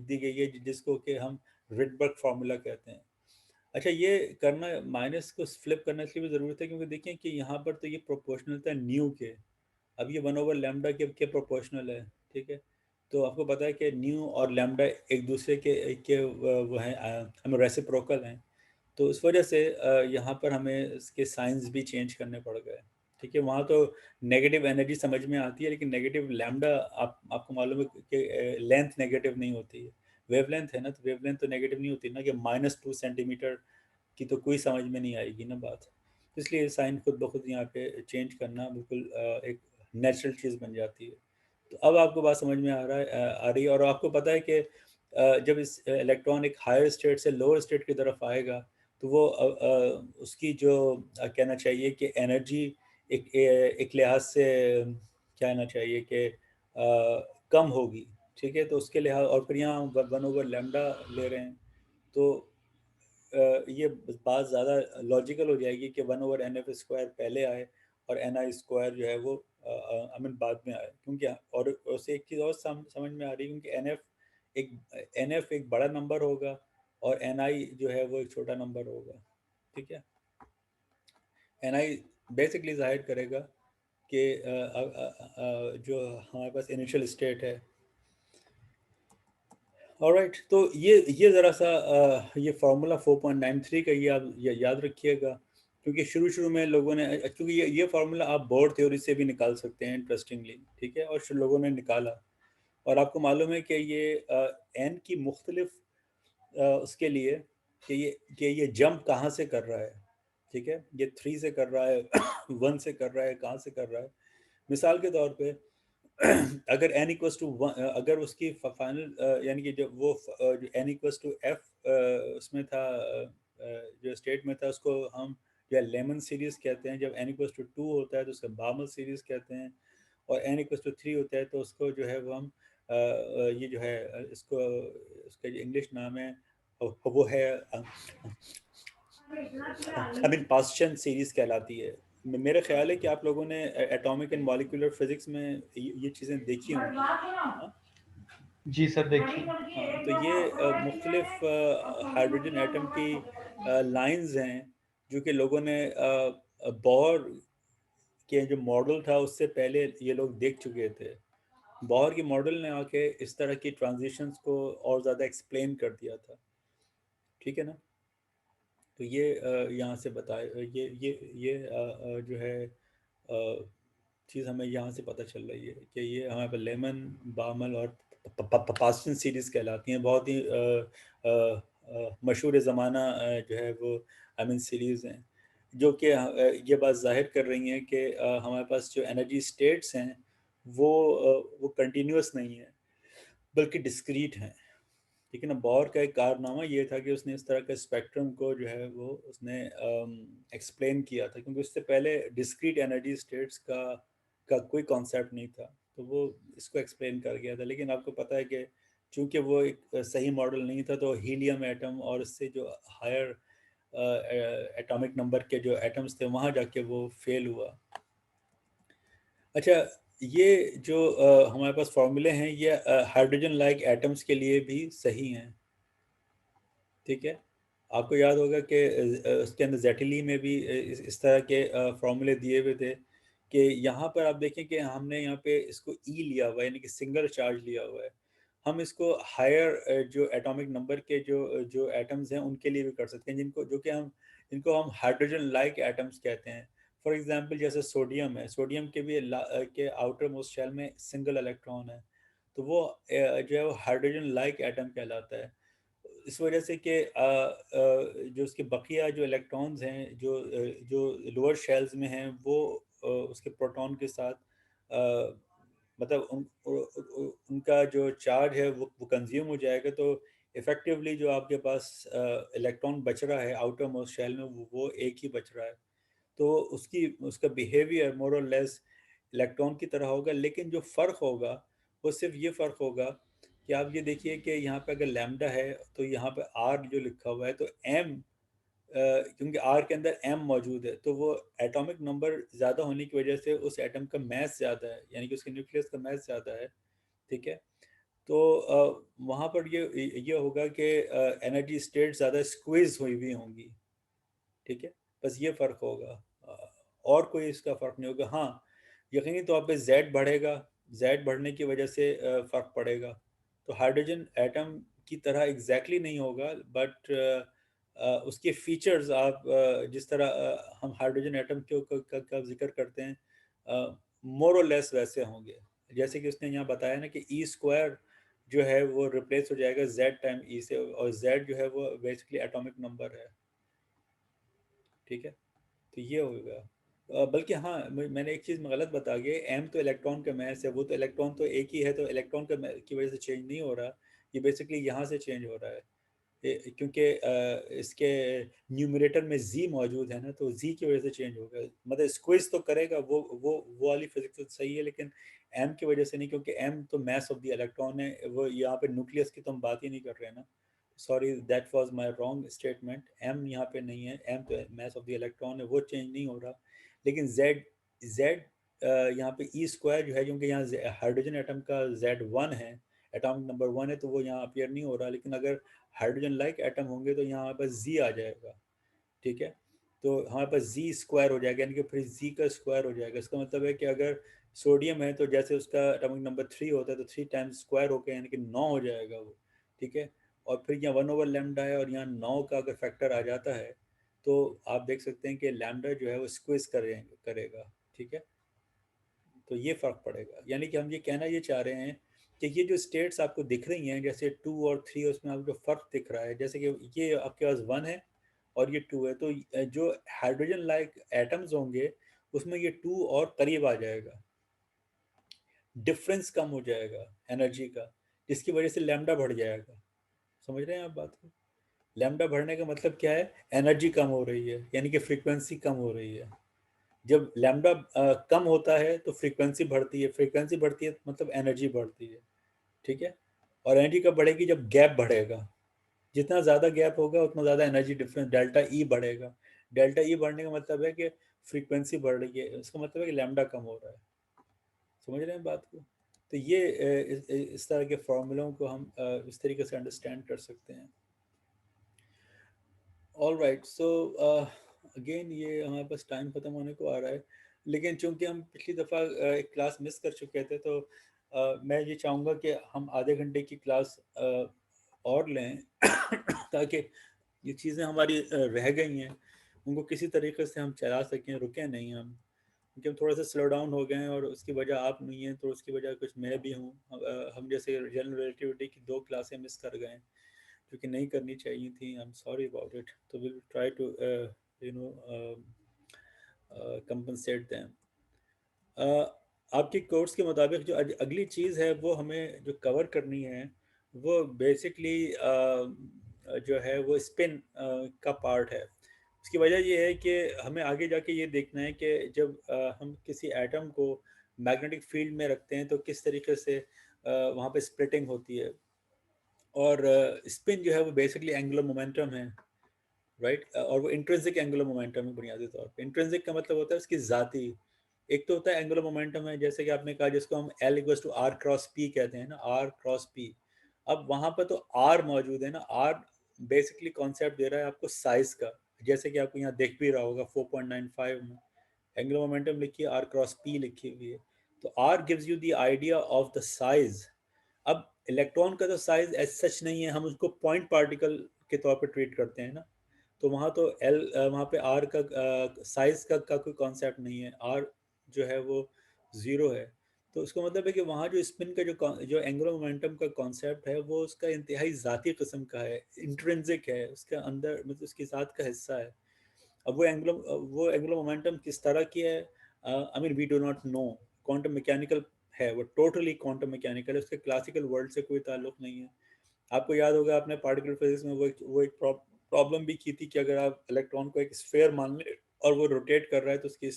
दी गई है, जिसको कि हम रिडबर्ग फार्मूला कहते हैं। अच्छा, ये करना माइनस को फ्लिप करने के लिए भी ज़रूरत है, क्योंकि देखिए कि यहाँ पर तो ये प्रोपोर्शनल था न्यू के, अब ये 1/λ के प्रोपोर्शनल है, ठीक है। तो आपको पता है कि न्यू और लैम्डा एक दूसरे के वो हैं, हमें रेसिप्रोकल हैं। तो इस वजह से यहाँ पर हमें इसके साइंस भी चेंज करने पड़ गए, ठीक है। वहाँ तो नेगेटिव एनर्जी समझ में आती है, लेकिन नेगेटिव लैम्डा आपको मालूम है कि लेंथ नेगेटिव नहीं होती है, वेवलेंथ है ना, तो वेवलेंथ तो नेगेटिव नहीं होती ना, कि -2 सेंटीमीटर की तो कोई समझ में नहीं आएगी ना बात। इसलिए साइन खुद ब खुद यहाँ पे चेंज करना बिल्कुल एक नेचुरल चीज़ बन जाती है। तो अब आपको बात समझ में आ रही है। और आपको पता है कि जब इस इलेक्ट्रॉन एक हायर स्टेट से लोअर स्टेट की तरफ आएगा, तो वो उसकी जो कहना चाहिए कि एनर्जी एक लिहाज से क्या कहना चाहिए कि कम होगी, ठीक है। तो उसके लिहाज, और फिर यहाँ 1/λ ले रहे हैं, तो ये बात ज़्यादा लॉजिकल हो जाएगी कि 1/nf² पहले आए और ni² जो है वो आई मीन बाद में आए, क्योंकि और उससे एक चीज़ और समझ में आ रही है, क्योंकि nf एक बड़ा नंबर होगा और ni जो है वो एक छोटा नंबर होगा, ठीक है। ni बेसिकली जाहिर करेगा कि जो हमारे पास इनिशियल स्टेट है। ऑलराइट, तो ये ज़रा सा ये फार्मूला 4.93 का ये आप याद रखिएगा, क्योंकि शुरू में लोगों ने, क्योंकि ये फार्मूला आप बोर्ड थ्योरी से भी निकाल सकते हैं इंटरेस्टिंगली, ठीक है। और लोगों ने निकाला, और आपको मालूम है कि ये एन की मुख्तलिफ उसके लिए कि ये जंप कहाँ से कर रहा है, ठीक है। ये 3 से कर रहा है 1 से कर रहा है, कहाँ से कर रहा है। मिसाल के तौर पे अगर n इक्वल्स टू अगर उसकी फाइनल यानी कि जब वो जो n इक्वल्स टू f उसमें था, जो स्टेट में था, उसको हम या लेमन सीरीज कहते हैं। जब n इक्वल्स टू 2 होता है तो उसको बामल सीरीज कहते हैं, और n इक्वल्स टू 3 होता है तो उसको जो है वो हम ये जो है इसको, उसका जो इंग्लिश नाम है वो है आई मीन पास्चन सीरीज कहलाती है। मेरा ख्याल है कि आप लोगों ने एटॉमिक एंड मॉलिक्यूलर फिजिक्स में ये चीज़ें देखी होंगी। हाँ जी सर, देखिए। हाँ, तो ये मुख्तलिफ हाइड्रोजन एटम की लाइंस हैं, जो कि लोगों ने बोहर के जो मॉडल था उससे पहले ये लोग देख चुके थे। बोहर के मॉडल ने आके इस तरह की ट्रांजिशंस को और ज़्यादा एक्सप्लेन कर दिया था, ठीक है ना। तो ये यहाँ से बताए, जो है चीज़ हमें यहाँ से पता चल रही है कि ये हमारे पास लेमन, बामल और पास्टन सीरीज़ कहलाती हैं। बहुत ही मशहूर ज़माना जो है वो आई मीन सीरीज़ हैं, जो कि ये बात ज़ाहिर कर रही हैं कि हमारे पास जो एनर्जी स्टेट्स हैं वो कंटिन्यूस नहीं है, बल्कि डिस्क्रीट हैं, ठीक है ना। बोर का एक कारनामा ये था कि उसने इस तरह के स्पेक्ट्रम को जो है वो उसने एक्सप्लेन किया था, क्योंकि उससे पहले डिस्क्रीट एनर्जी स्टेट्स का कोई कॉन्सेप्ट नहीं था, तो वो इसको एक्सप्लेन कर गया था। लेकिन आपको पता है कि चूंकि वो एक सही मॉडल नहीं था, तो हीलियम एटम और इससे जो हायर एटॉमिक नंबर के जो एटम्स थे वहाँ जाके वो फेल हुआ। अच्छा, ये जो हमारे पास फार्मूले हैं ये हाइड्रोजन लाइक एटम्स के लिए भी सही हैं, ठीक है। आपको याद होगा कि उसके अंदर जेटिली में भी इस तरह के फॉर्मूले दिए हुए थे, कि यहाँ पर आप देखें कि हमने यहाँ पे इसको ई लिया हुआ है, यानी कि सिंगल चार्ज लिया हुआ है। हम इसको हायर जो एटॉमिक नंबर के जो एटम्स हैं उनके लिए भी कर सकते हैं, जिनको हम हाइड्रोजन लाइक एटम्स कहते हैं। फॉर एग्जांपल जैसे सोडियम है, सोडियम के भी के आउटर मोस्ट शेल में सिंगल इलेक्ट्रॉन है, तो वो जो है वो हाइड्रोजन लाइक एटम कहलाता है। इस वजह से कि जो उसके बकिया जो इलेक्ट्रॉन्स हैं जो लोअर शेल्स में हैं वो उसके प्रोटॉन के साथ मतलब उनका जो चार्ज है वो कंज्यूम हो जाएगा, तो इफेक्टिवली जो आपके पास इलेक्ट्रॉन बच रहा है आउटर मोस्ट शेल में वो एक ही बच रहा है। तो उसका बिहेवियर मोर और लेस इलेक्ट्रॉन की तरह होगा, लेकिन जो फ़र्क होगा वो सिर्फ ये फ़र्क होगा कि आप ये देखिए कि यहाँ पे अगर लैम्डा है तो यहाँ पे आर जो लिखा हुआ है, तो एम, क्योंकि आर के अंदर एम मौजूद है, तो वो एटॉमिक नंबर ज़्यादा होने की वजह से उस एटम का मास ज़्यादा है, यानी कि उसके न्यूक्लियस का मास ज़्यादा है। ठीक है, तो वहाँ पर ये होगा कि एनर्जी स्टेट ज़्यादा स्क्वीज हुई हुई होंगी। ठीक है, बस ये फ़र्क होगा, और कोई इसका फ़र्क नहीं होगा। हाँ, यकीनी तौर पे जेड बढ़ेगा, जेड बढ़ने की वजह से फ़र्क पड़ेगा। तो हाइड्रोजन एटम की तरह एग्जैक्टली नहीं होगा, बट उसके फीचर्स आप जिस तरह हम हाइड्रोजन एटम का जिक्र करते हैं, मोर और लेस वैसे होंगे। जैसे कि उसने यहाँ बताया ना कि ई स्क्वायर जो है वो रिप्लेस हो जाएगा जेड टाइम ई से, और जेड जो है वो बेसिकली एटॉमिक नंबर है। ठीक है, तो ये होगा। बल्कि हाँ, मैंने एक चीज़ में गलत बता गया, एम तो इलेक्ट्रॉन का मैस है, वो तो इलेक्ट्रॉन तो एक ही है, तो इलेक्ट्रॉन का की वजह से चेंज नहीं हो रहा, ये बेसिकली यहाँ से चेंज हो रहा है। क्योंकि इसके न्यूमरेटर में जी मौजूद है ना, तो जी की वजह से चेंज होगा, मतलब स्क्विज तो करेगा, वो वाली फिजिक्स तो सही है, लेकिन एम की वजह से नहीं, क्योंकि एम तो मैस ऑफ द इलेक्ट्रॉन है, वो यहाँ पे न्यूक्लियस की तो हम बात ही नहीं कर रहे हैं ना। Sorry, that was my wrong statement, M यहाँ पे नहीं है, एम तो मैस ऑफ द इलेक्ट्रॉन है, वो चेंज नहीं हो रहा। लेकिन जेड जेड यहाँ पे ई स्क्वायर जो है, क्योंकि यहाँ हाइड्रोजन एटम का जेड वन है, एटॉमिक नंबर वन है, तो वो यहाँ अपियर नहीं हो रहा। लेकिन अगर हाइड्रोजन लाइक एटम होंगे तो यहाँ हमारे पास जी आ जाएगा। ठीक है, तो हमारे पास जी स्क्वायर हो जाएगा, यानी कि फिर जी का स्क्वायर हो जाएगा। इसका मतलब है कि अगर सोडियम है तो जैसे उसका एटॉमिक नंबर 3 होता है, तो 3 टाइम्स स्क्वायर होकर यानी कि 9 हो जाएगा वो। ठीक है, और फिर यहाँ 1/λ है, और यहाँ 9 का अगर फैक्टर आ जाता है तो आप देख सकते हैं कि लैम्डा जो है वो स्क्विज करेगा। ठीक है, तो ये फ़र्क पड़ेगा, यानी कि हम ये कहना ये चाह रहे हैं कि ये जो स्टेट्स आपको दिख रही हैं, जैसे 2 और 3, उसमें आपको जो फ़र्क दिख रहा है, जैसे कि ये आपके पास 1 है और ये 2 है, तो जो हाइड्रोजन लाइक एटम्स होंगे उसमें ये 2 और करीब आ जाएगा, डिफरेंस कम हो जाएगा एनर्जी का, जिसकी वजह से लैम्डा बढ़ जाएगा। समझ रहे हैं आप बात को? लैम्डा बढ़ने का मतलब क्या है? एनर्जी कम हो रही है, यानी कि फ्रीक्वेंसी कम हो रही है। जब लैम्डा कम होता है तो फ्रीक्वेंसी बढ़ती है, फ्रीक्वेंसी बढ़ती है मतलब एनर्जी बढ़ती है। ठीक है, और एनर्जी कब बढ़ेगी? जब गैप बढ़ेगा, जितना ज़्यादा गैप होगा उतना ज़्यादा एनर्जी डिफरेंस डेल्टा ई बढ़ेगा। डेल्टा ई बढ़ने का मतलब है कि फ्रीक्वेंसी बढ़ रही है, उसका मतलब है कि लैम्डा कम हो रहा है। समझ रहे हैं बात को? तो ये इस तरह के फॉर्मूलों को हम इस तरीके से अंडरस्टैंड कर सकते हैं। ऑल राइट, सो अगेन ये हमारे पास टाइम ख़त्म होने को आ रहा है, लेकिन चूंकि हम पिछली दफ़ा एक क्लास मिस कर चुके थे, तो मैं ये चाहूँगा कि हम आधे घंटे की क्लास और लें ताकि ये चीज़ें हमारी रह गई हैं उनको किसी तरीके से हम चला सकें, रुकें नहीं हम, क्योंकि हम थोड़ा सा स्लो डाउन हो गए हैं, और उसकी वजह आप नहीं हैं, तो उसकी वजह कुछ मैं भी हूँ। हम जैसे जनरल रिलेटिविटी की 2 क्लासें मिस कर गए, जो कि नहीं करनी चाहिए थी। I am sorry about it, तो will try to you know compensate them. आपके कोर्स के मुताबिक जो अगली चीज़ है वो हमें जो कवर करनी है, वो बेसिकली जो है वो स्पिन का पार्ट है। उसकी वजह ये है कि हमें आगे जाके ये देखना है कि जब हम किसी एटम को मैग्नेटिक फील्ड में रखते हैं तो किस तरीके से वहाँ पे स्प्लिटिंग होती है। और स्पिन जो है वो बेसिकली एंगुलर मोमेंटम है, राइट, और वो इंट्रिंसिक एंगुलर मोमेंटम है बुनियादी तौर पे। इंट्रिंसिक का मतलब होता है उसकी ज़ाती। एक तो होता है एंगुलर मोमेंटम है, जैसे कि आपने कहा, जिसको हम L = R क्रॉस P कहते हैं ना, R क्रॉस P। अब वहाँ पर तो R मौजूद है ना, R बेसिकली कॉन्सेप्ट दे रहा है आपको साइज का, जैसे कि आपको यहाँ देख भी रहा होगा 4.95 में एंगुलर मोमेंटम लिखी है, R क्रॉस P लिखी हुई है। तो R gives you the idea of the size. अब इलेक्ट्रॉन का तो साइज एज सच नहीं है, हम उसको पॉइंट पार्टिकल के तौर पे ट्रीट करते हैं ना, तो वहाँ तो वहाँ पे आर का साइज का कोई कॉन्सेप्ट नहीं है, आर जो है वो ज़ीरो है। तो उसका मतलब है कि वहाँ जो स्पिन का जो एंगुलर मोमेंटम का कॉन्सेप्ट है वो उसका इंतहाई ज़ाती किस्म का है, इंट्रिंसिक है, उसके अंदर मतलब उसकी ज़ात का हिस्सा है। अब वो एंगुलर मोमेंटम किस तरह की है, I mean we do not know. Quantum mechanical है वो टोटली क्वांटम मैकेनिकल है, उसके क्लासिकल वर्ल्ड से कोई ताल्लुक नहीं है। आपको याद होगा आपने पार्टिकल फिजिक्स में वो एक प्रॉब्लम भी की थी कि अगर आप इलेक्ट्रॉन को एक स्फीयर मान लें और वो रोटेट कर रहा है तो उसकी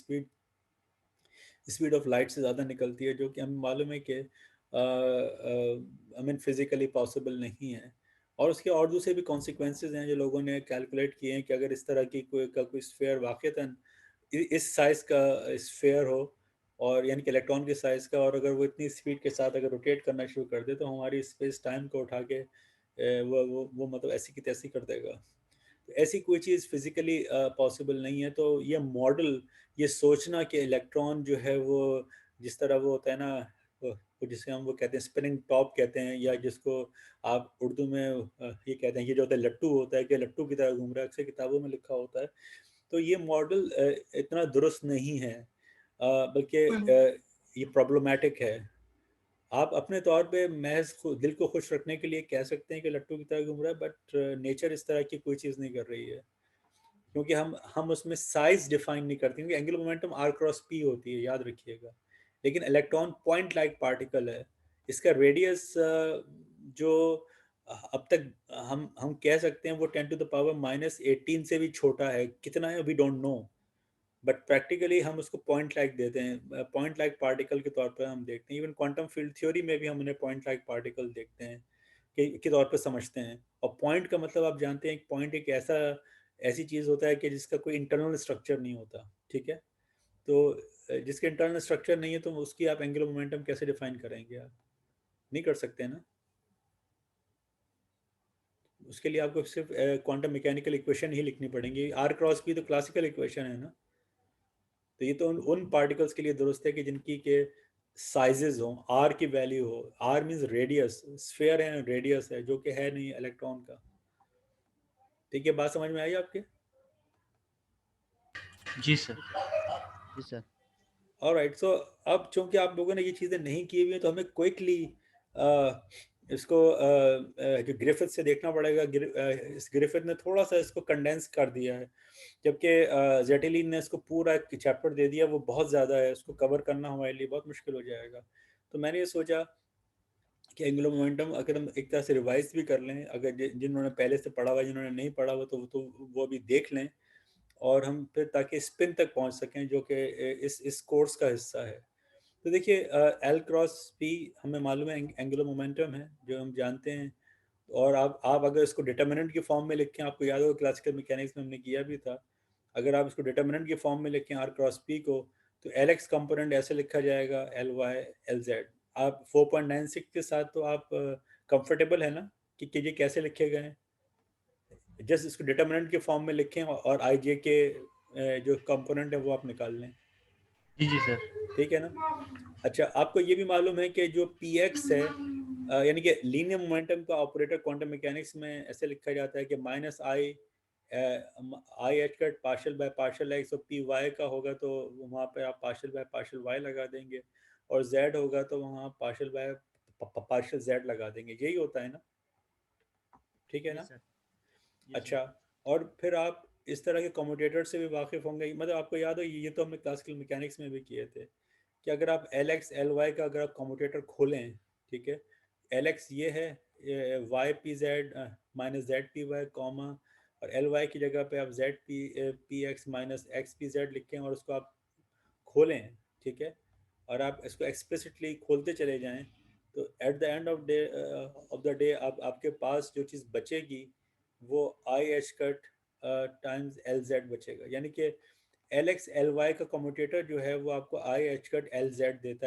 स्पीड ऑफ लाइट से ज़्यादा निकलती है, जो कि हमें मालूम है कि आई मीन फिज़िकली पॉसिबल नहीं है। और उसके और दूसरे भी कॉन्सिक्वेंसेज हैं जो लोगों ने कैलकुलेट किए हैं कि अगर इस तरह की कोई स्फीयर वाक़तन इस साइज़ का स्फीयर हो, और यानी कि इलेक्ट्रॉन के साइज़ का, और अगर वो इतनी स्पीड के साथ अगर रोटेट करना शुरू कर दे तो हमारी स्पेस टाइम को उठा के वो मतलब ऐसी की तैसी कर देगा। ऐसी कोई चीज़ फिज़िकली पॉसिबल नहीं है। तो ये मॉडल, ये सोचना कि इलेक्ट्रॉन जो है वो जिस तरह वो होता है ना, वो जिसे हम वो कहते हैं स्पिनिंग टॉप कहते हैं, या जिसको आप उर्दू में ये कहते हैं, ये जो होता है लट्टू होता है, कि लट्टू की तरह घूम रहा है, अक्सर किताबों में लिखा होता है। तो ये मॉडल इतना दुरुस्त नहीं है, बल्कि ये प्रॉब्लमैटिक है। आप अपने तौर पे महज दिल को खुश रखने के लिए कह सकते हैं कि लट्टू की तरह घूम रहा है, बट नेचर इस तरह की कोई चीज़ नहीं कर रही है, क्योंकि हम उसमें साइज डिफाइन नहीं करते, क्योंकि angular momentum r cross p होती है, याद रखिएगा। लेकिन इलेक्ट्रॉन पॉइंट लाइक पार्टिकल है, इसका रेडियस जो अब तक हम कह सकते हैं वो 10⁻⁻18 से भी छोटा है, कितना है we don't know, but practically हम उसको पॉइंट लाइक देते हैं, पॉइंट लाइक पार्टिकल के तौर पर हम देखते हैं। इवन क्वांटम फील्ड थ्योरी में भी हम उन्हें पॉइंट लाइक पार्टिकल देखते हैं के तौर पर समझते हैं। और पॉइंट का मतलब आप जानते हैं, पॉइंट एक ऐसी चीज़ होता है कि जिसका कोई इंटरनल स्ट्रक्चर नहीं होता, ठीक है। तो जिसके इंटरनल स्ट्रक्चर नहीं है तो उसकी आप एंगुलर मोमेंटम कैसे डिफाइन करेंगे? आप नहीं कर सकते ना। उसके लिए आपको सिर्फ क्वांटम मैकेनिकल इक्वेशन ही लिखनी पड़ेंगी। r क्रॉस p तो क्लासिकल इक्वेशन है ना। तो ये तो उन पार्टिकल्स के लिए दुरुस्त है कि जिनकी के साइजेस हो, r की वैल्यू हो। r मींस रेडियस, स्फीयर है, रेडियस है, जो कि है नहीं इलेक्ट्रॉन का। ठीक है, बात समझ में आई आपके? जी सर। जी सर। ऑलराइट, सो अब चूंकि आप लोगों ने ये चीज़ें नहीं की हुई हैं तो हमें क्विकली इसको जो ग्रिफिथ से देखना पड़ेगा। इस ग्रिफिथ ने थोड़ा सा इसको कंडेंस कर दिया है, जबकि जेटेलिन ने इसको पूरा एक चैप्टर दे दिया। वो बहुत ज़्यादा है, उसको कवर करना हमारे लिए बहुत मुश्किल हो जाएगा। तो मैंने ये सोचा कि एंगुलर मोमेंटम अगर हम एक तरह से रिवाइज भी कर लें, अगर जिन्होंने पहले से पढ़ा हुआ, जिन्होंने नहीं पढ़ा हुआ, तो वो अभी देख लें, और हम फिर ताकि स्पिन तक पहुंच सकें, जो कि इस कोर्स का हिस्सा है। तो देखिए, एल क्रॉस पी हमें मालूम है एंगुलर मोमेंटम है, जो हम जानते हैं। और आप अगर इसको डिटर्मिनेंट की फॉर्म में लिखें, आपको याद होगा क्लासिकल मैकेनिक्स में हमने किया भी था, अगर आप इसको डिटर्मिनेंट की फॉर्म में लिखें आर क्रॉस पी को, तो एल एक्स कंपोनेंट ऐसे लिखा जाएगा एल वाई एल जेड। आप 4.96 के साथ तो आप कंफर्टेबल है ना कि ये कैसे लिखे गए हैं? जस्ट इसको डिटर्मिनेंट के फॉर्म में लिखें और आई जे के जो कंपोनेंट है वो आप निकाल लें। जी जी सर। ठीक है ना। अच्छा, आपको ये भी मालूम है कि जो पी एक्स है, यानी कि लीनियर मोमेंटम का ऑपरेटर क्वांटम मैकेनिक्स में ऐसे लिखा जाता है कि minus I H cut partial by partial x, और पी वाई का होगा तो वहाँ पे आप पार्शल बाय पार्शल वाई लगा देंगे, और जेड होगा तो वहाँ पार्शल बाय पार्शल जेड लगा देंगे। यही होता है ना, ठीक है जी ना। सर। जी सर। अच्छा, और फिर आप इस तरह के कम्यूटेटर से भी वाकिफ होंगे। मतलब आपको याद हो, ये तो हमने क्लासिकल मैकेनिक्स में भी किए थे, कि अगर आप एल एक्स एल वाई का अगर आप कम्यूटेटर खोलें, ठीक है, एल एक्स ये है Y P Z minus Z P Y comma, और एल वाई की जगह पे आप Z P X minus X P Z लिखें, और उसको आप खोलें, ठीक है, और आप इसको एक्सप्लिसिटली खोलते चले जाएं, तो at the end of the day आपके पास जो चीज़ बचेगी वो I H cut times L Z बचेगा। यानी कि एल एक्स एल वाई का कम्यूटेटर जो है वो आपको I H cut L Z देता है।